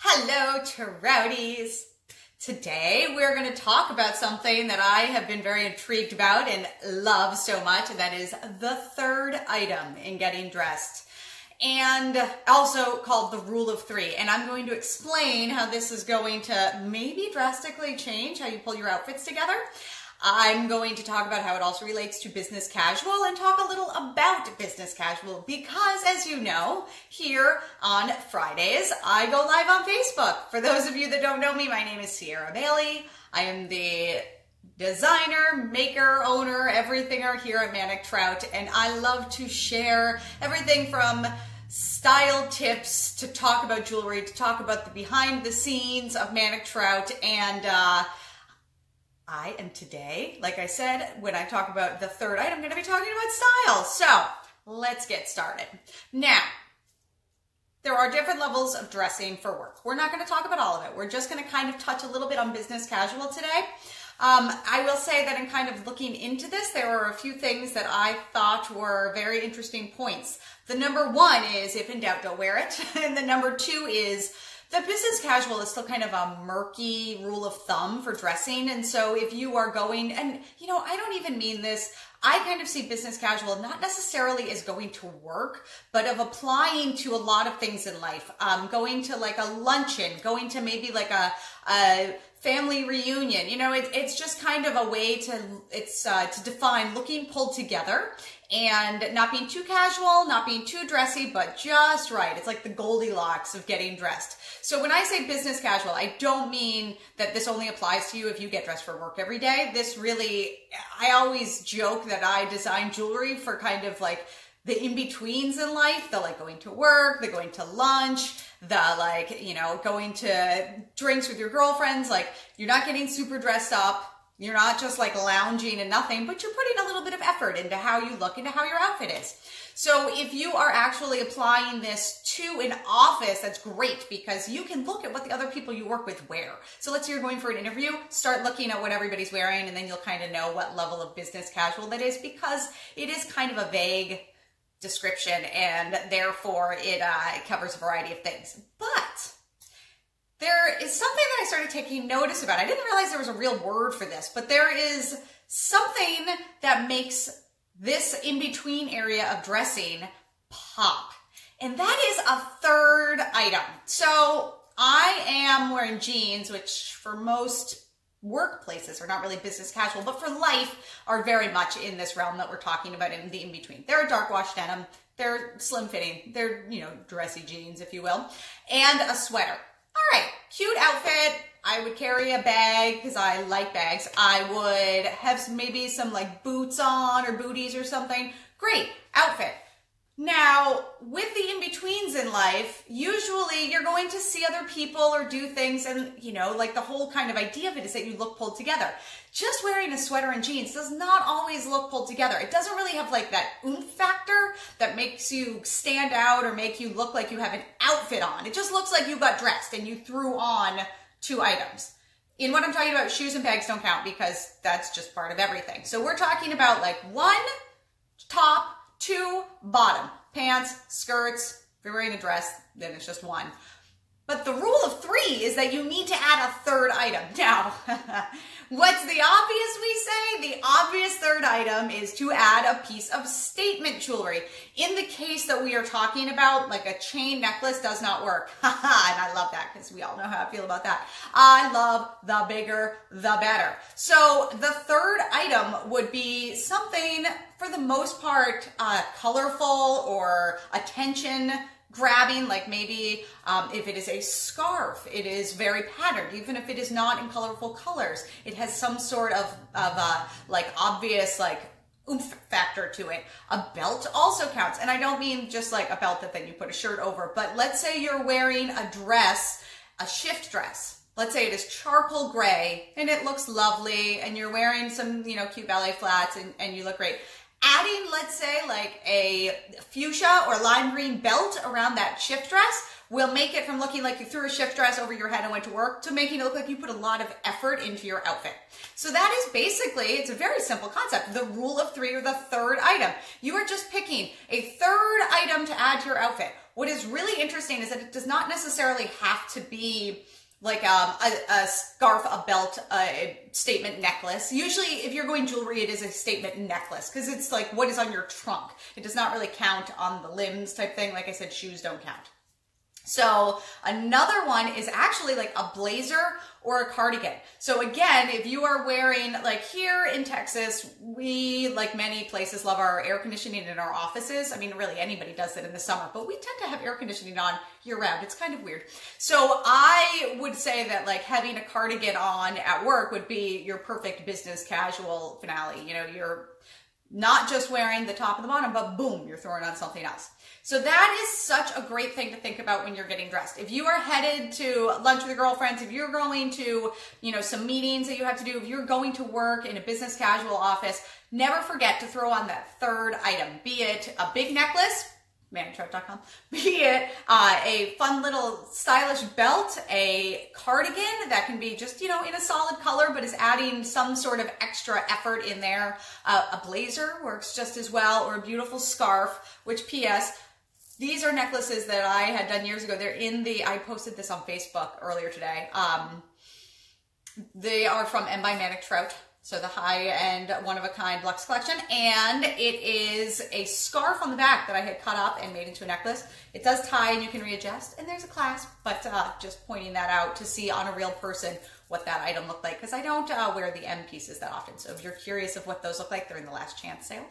Hello, Trouties. Today we're going to talk about something that I have been very intrigued about and love so much, and that is the third item in getting dressed, and also called the rule of three. And I'm going to explain how this is going to maybe drastically change how you pull your outfits together. I'm going to talk about how it also relates to business casual and talk a little about business casual because, as you know, here on Fridays, I go live on Facebook. For those of you that don't know me, my name is Sierra Bailey. I am the designer, maker, owner, everythinger here at Manic Trout, and I love to share everything from style tips to talk about jewelry, to talk about the behind the scenes of Manic Trout, and I am today, like I said, when I talk about the third item, I'm going to be talking about style. So let's get started. Now, there are different levels of dressing for work. We're not going to talk about all of it. We're just going to kind of touch a little bit on business casual today. I will say that in kind of looking into this, there were a few things that I thought were very interesting points. The number one is, if in doubt, don't wear it. And the number two is, the business casual is still kind of a murky rule of thumb for dressing. And so if you are going, and you know, I don't even mean this, I kind of see business casual not necessarily as going to work, but of applying to a lot of things in life. Going to like a luncheon, going to maybe like a family reunion. You know, it's just kind of a way to define looking pulled together and not being too casual, not being too dressy, but just right. It's like the Goldilocks of getting dressed. So when I say business casual, I don't mean that this only applies to you if you get dressed for work every day. This really, I always joke that I design jewelry for kind of like the in-betweens in life, the like going to work, the going to lunch, the like, you know, going to drinks with your girlfriends. Like, you're not getting super dressed up. You're not just like lounging and nothing, but you're putting a little bit of effort into how you look, into how your outfit is. So if you are actually applying this to an office, that's great because you can look at what the other people you work with wear. So let's say you're going for an interview, start looking at what everybody's wearing, and then you'll kind of know what level of business casual that is, because it is kind of a vague description and therefore it covers a variety of things. But there is something that I started taking notice about. I didn't realize there was a real word for this, but there is something that makes this in-between area of dressing pop. And that is a third item. So I am wearing jeans, which for most workplaces are not really business casual, but for life are very much in this realm that we're talking about in the in-between. They're a dark wash denim, they're slim fitting, they're, you know, dressy jeans, if you will, and a sweater. All right, cute outfit. I would carry a bag because I like bags. I would have maybe some like boots on or booties or something. Great outfit. Now, with the in-betweens in life, usually you're going to see other people or do things, and you know, like the whole kind of idea of it is that you look pulled together. Just wearing a sweater and jeans does not always look pulled together. It doesn't really have like that oomph factor that makes you stand out or make you look like you have an outfit on. It just looks like you got dressed and you threw on two items. In what I'm talking about, shoes and bags don't count because that's just part of everything. So we're talking about like one top, two bottom, pants, skirts. If you're wearing a dress, then it's just one. But the rule of three is that you need to add a third item. Now, what's the obvious we say? The obvious third item is to add a piece of statement jewelry. In the case that we are talking about, like a chain necklace does not work. And I love that because we all know how I feel about that. I love the bigger, the better. So the third item would be something, for the most part, colorful or attention grabbing, like maybe if it is a scarf, it is very patterned, even if it is not in colorful colors. It has some sort of like obvious like oomph factor to it. A belt also counts, and I don't mean just like a belt that then you put a shirt over, but let's say you're wearing a dress, a shift dress. Let's say it is charcoal gray and it looks lovely, and you're wearing some, you know, cute ballet flats, and you look great. Adding, let's say, like a fuchsia or lime green belt around that shift dress will make it from looking like you threw a shift dress over your head and went to work to making it look like you put a lot of effort into your outfit. So that is basically, it's a very simple concept, the rule of three, or the third item. You are just picking a third item to add to your outfit. What is really interesting is that it does not necessarily have to be like a scarf, a belt, a statement necklace. Usually if you're going jewelry, it is a statement necklace because it's like what is on your trunk. It does not really count on the limbs type thing. Like I said, shoes don't count. So another one is actually like a blazer or a cardigan. So again, if you are wearing, like here in Texas, we, like many places, love our air conditioning in our offices. I mean, really anybody does it in the summer, but we tend to have air conditioning on year round. It's kind of weird. So I would say that like having a cardigan on at work would be your perfect business casual finale. You know, you're not just wearing the top and the bottom, but boom, you're throwing on something else. So that is such a great thing to think about when you're getting dressed. If you are headed to lunch with your girlfriends, if you're going to, you know, some meetings that you have to do, if you're going to work in a business casual office, never forget to throw on that third item, be it a big necklace, Trout.com, be it a fun little stylish belt, a cardigan that can be just, you know, in a solid color, but is adding some sort of extra effort in there. A blazer works just as well, or a beautiful scarf, which PS, these are necklaces that I had done years ago. They're in the, I posted this on Facebook earlier today. They are from Manic Trout. So the high-end, one-of-a-kind luxe collection, and it is a scarf on the back that I had cut up and made into a necklace. It does tie and you can readjust, and there's a clasp, but just pointing that out to see on a real person what that item looked like, because I don't wear the M pieces that often. So if you're curious of what those look like, they're in the last chance sale.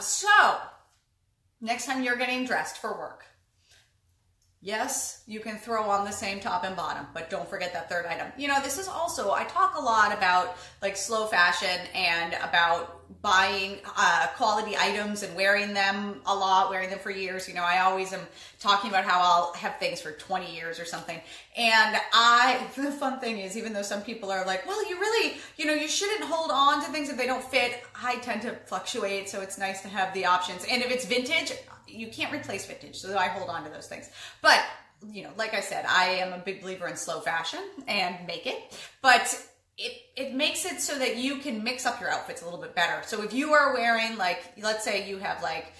So next time you're getting dressed for work, yes, you can throw on the same top and bottom, but don't forget that third item. You know, this is also, I talk a lot about like slow fashion and about buying quality items and wearing them a lot, wearing them for years. You know, I always am talking about how I'll have things for 20 years or something. And the fun thing is, even though some people are like, well, you really, you know, you shouldn't hold on to things if they don't fit. I tend to fluctuate, so it's nice to have the options. And if it's vintage, you can't replace vintage, so I hold on to those things. But, you know, like I said, I am a big believer in slow fashion and make it, but it makes it so that you can mix up your outfits a little bit better. So if you are wearing, like, let's say you have like,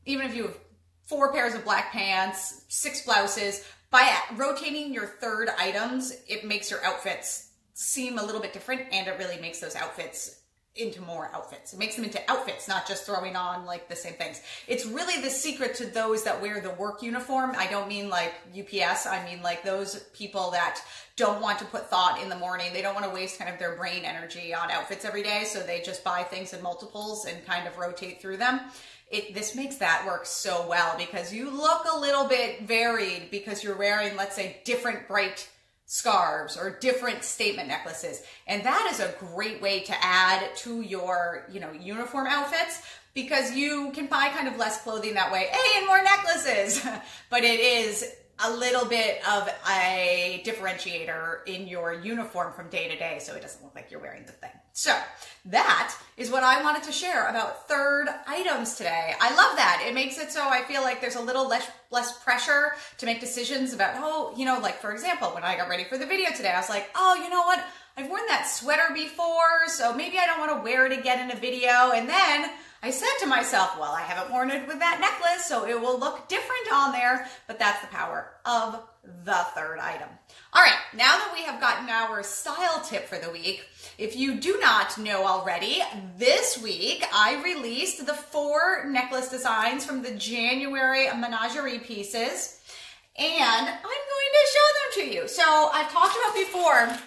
even if you have 4 pairs of black pants, 6 blouses, by rotating your third items, it makes your outfits seem a little bit different, and it really makes those outfits into more outfits. It makes them into outfits, not just throwing on like the same things. It's really the secret to those that wear the work uniform. I don't mean like UPS. I mean like those people that don't want to put thought in the morning. They don't want to waste kind of their brain energy on outfits every day. So they just buy things in multiples and kind of rotate through them. This makes that work so well because you look a little bit varied because you're wearing, let's say, different bright scarves or different statement necklaces. And that is a great way to add to your, you know, uniform outfits, because you can buy kind of less clothing that way. Hey, and more necklaces. But it is a little bit of a differentiator in your uniform from day to day, so it doesn't look like you're wearing the thing. So that is what I wanted to share about third items today. I love that. It makes it so I feel like there's a little less pressure to make decisions about, oh, you know, like for example, when I got ready for the video today, I was like, oh, you know what? I've worn that sweater before, so maybe I don't want to wear it again in a video. And then I said to myself, well, I haven't worn it with that necklace, so it will look different on there, but that's the power of the third item. All right, now that we have gotten our style tip for the week, if you do not know already, this week I released the 4 necklace designs from the January menagerie pieces, and I'm going to show them to you. So I've talked about before,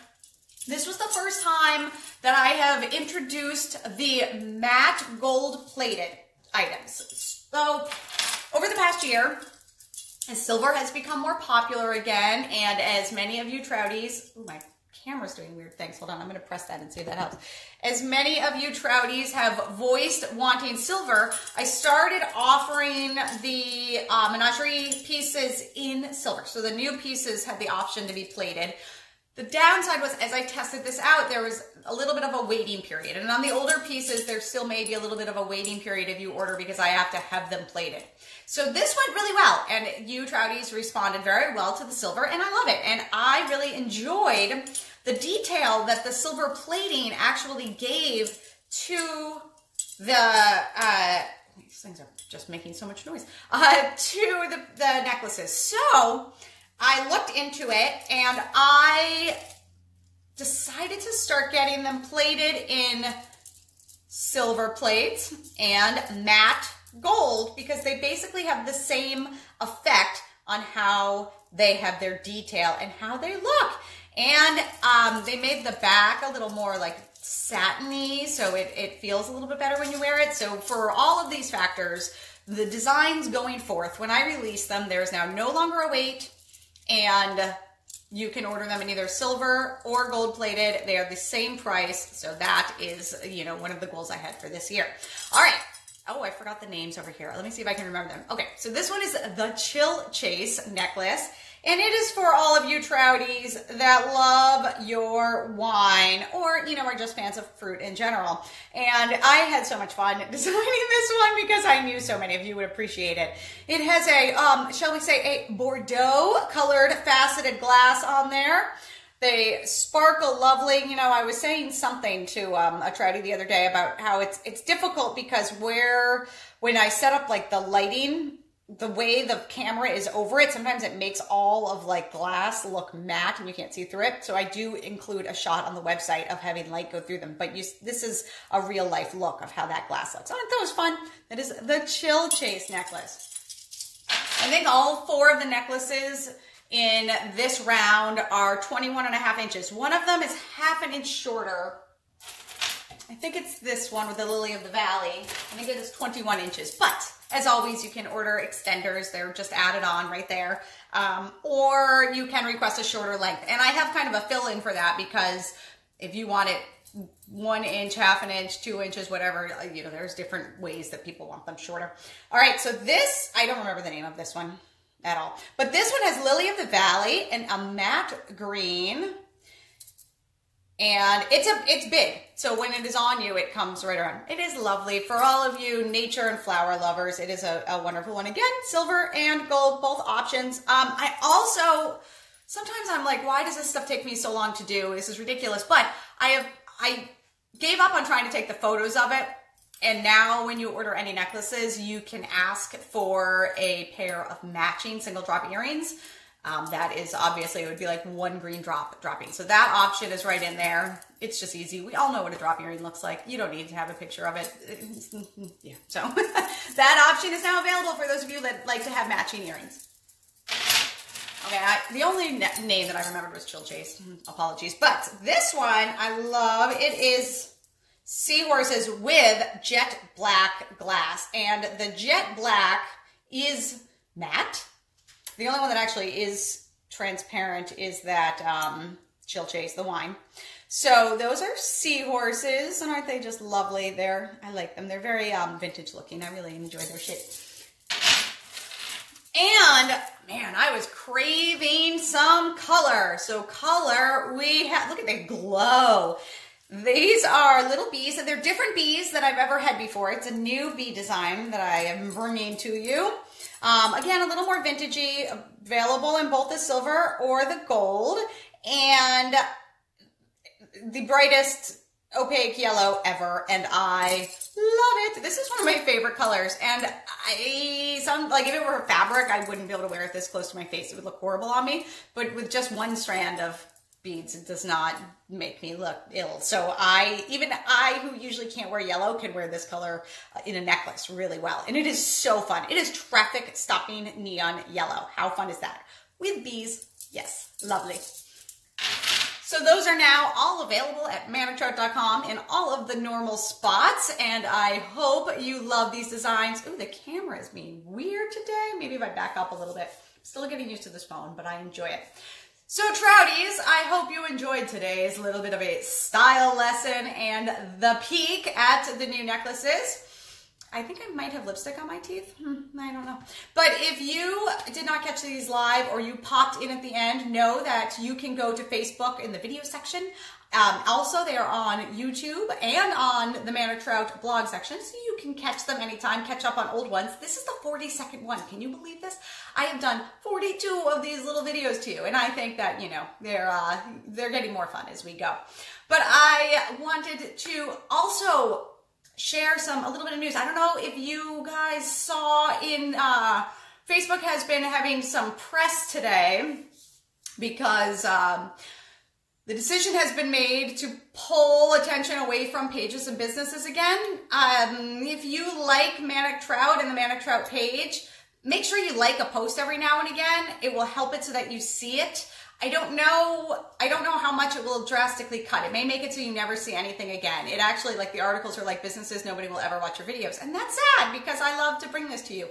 this was the first time that I have introduced the matte gold plated items. So over the past year, as silver has become more popular again, and as many of you Trouties, ooh, my camera's doing weird things. Hold on, I'm going to press that and see if that helps. As many of you Trouties have voiced wanting silver, I started offering the menagerie pieces in silver. So the new pieces had the option to be plated. The downside was, as I tested this out, there was a little bit of a waiting period. And on the older pieces, there still may be a little bit of a waiting period if you order, because I have to have them plated. So this went really well, and you Trouties responded very well to the silver, and I love it. And I really enjoyed the detail that the silver plating actually gave to the these things are just making so much noise, to the necklaces. So I looked into it and I decided to start getting them plated in silver plates and matte gold, because they basically have the same effect on how they have their detail and how they look. And they made the back a little more like satiny, so it feels a little bit better when you wear it. So for all of these factors, the designs going forth, when I release them, there's now no longer a wait, and you can order them in either silver or gold plated. They are the same price. So that is, you know, one of the goals I had for this year. All right. Oh, I forgot the names over here. Let me see if I can remember them. Okay, so this one is the Chill Chase necklace, and it is for all of you Trouties that love your wine, or, you know, are just fans of fruit in general. And I had so much fun designing this one because I knew so many of you would appreciate it. It has a, shall we say, a Bordeaux colored faceted glass on there. They sparkle lovely. You know, I was saying something to a Troutie the other day about how it's difficult because when I set up like the lighting, the way the camera is over it, sometimes it makes all of like glass look matte and you can't see through it. So I do include a shot on the website of having light go through them. But this is a real life look of how that glass looks. Oh, I thought it was fun. That is the Chill Chase necklace. I think all 4 of the necklaces in this round are 21.5 inches. One of them is half an inch shorter. I think it's this one with the Lily of the Valley. I think it is 21 inches. But as always, you can order extenders. They're just added on right there. Or you can request a shorter length. And I have kind of a fill-in for that, because if you want it 1 inch, half an inch, 2 inches, whatever, you know, there's different ways that people want them shorter. All right, so this, I don't remember the name of this one at all. But this one has Lily of the Valley and a matte green. And it's big. So when it is on you, it comes right around. It is lovely. For all of you nature and flower lovers, it is a wonderful one. Again, silver and gold, both options. I also, sometimes I'm like, why does this stuff take me so long to do? This is ridiculous. But I gave up on trying to take the photos of it. And now when you order any necklaces, you can ask for a pair of matching single drop earrings. That is obviously, it would be like 1 green dropping. So that option is right in there. It's just easy. We all know what a drop earring looks like. You don't need to have a picture of it. Yeah. So that option is now available for those of you that like to have matching earrings. Okay, the only name that I remembered was Chill Chase. Apologies. But this one I love. It is seahorses with jet black glass, and the jet black is matte. The only one that actually is transparent is that Chill Chase, the wine. So those are seahorses, and aren't they just lovely? I like them. They're very vintage looking. I really enjoy their shape. And man, I was craving some color. So color, we have, look at the glow. These are little bees, and they're different bees that I've ever had before. It's a new bee design that I am bringing to you. Again, a little more vintagey, available in both the silver or the gold, and the brightest opaque yellow ever, and I love it. This is one of my favorite colors, and like if it were fabric, I wouldn't be able to wear it this close to my face. It would look horrible on me, but with just one strand of beads, it does not make me look ill. So even I who usually can't wear yellow can wear this color in a necklace really well. And it is so fun. It is traffic stopping neon yellow. How fun is that? With bees. Yes, lovely. So those are now all available at manictrout.com in all of the normal spots. And I hope you love these designs. Ooh, the camera is being weird today. Maybe if I back up a little bit. I'm still getting used to this phone, but I enjoy it. So Trouties, I hope you enjoyed today's little bit of a style lesson and the peek at the new necklaces. I think I might have lipstick on my teeth. I don't know. But if you did not catch these live or you popped in at the end, know that you can go to Facebook in the video section. Also, they are on YouTube and on the Manic Trout blog section, so you can catch them anytime, catch up on old ones. This is the 42nd one. Can you believe this? I have done 42 of these little videos to you, and I think that, you know, they're getting more fun as we go. But I wanted to also share a little bit of news. I don't know if you guys saw in Facebook has been having some press today because the decision has been made to pull attention away from pages and businesses again. If you like Manic Trout and the Manic Trout page, make sure you like a post every now and again. It will help it so that you see it. I don't know how much it will drastically cut. It may make it so you never see anything again. It actually, like the articles are like businesses, nobody will ever watch your videos. And that's sad because I love to bring this to you.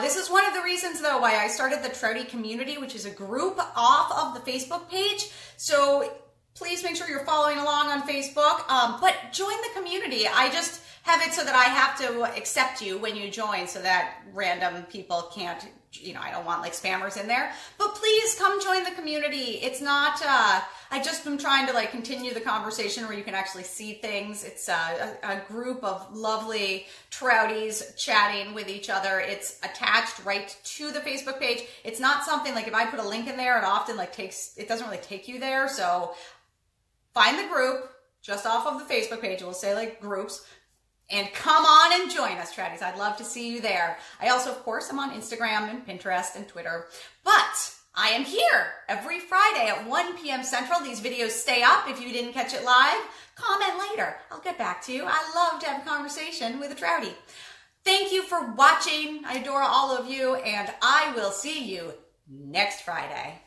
This is one of the reasons though why I started the Trouty community, which is a group off of the Facebook page. So please make sure you're following along on Facebook, but join the community. I just have it so that I have to accept you when you join so that random people can't, I don't want like spammers in there, but please come join the community. It's not, I just am trying to like continue the conversation where you can actually see things. It's a group of lovely Trouties chatting with each other. It's attached right to the Facebook page. It's not something like if I put a link in there, it often like it doesn't really take you there. So find the group just off of the Facebook page. It will say like groups. And come on and join us, Trouties. I'd love to see you there. I also, of course, am on Instagram and Pinterest and Twitter. But I am here every Friday at 1 p.m. Central. These videos stay up. If you didn't catch it live, comment later. I'll get back to you. I love to have a conversation with a Trouty. Thank you for watching. I adore all of you, and I will see you next Friday.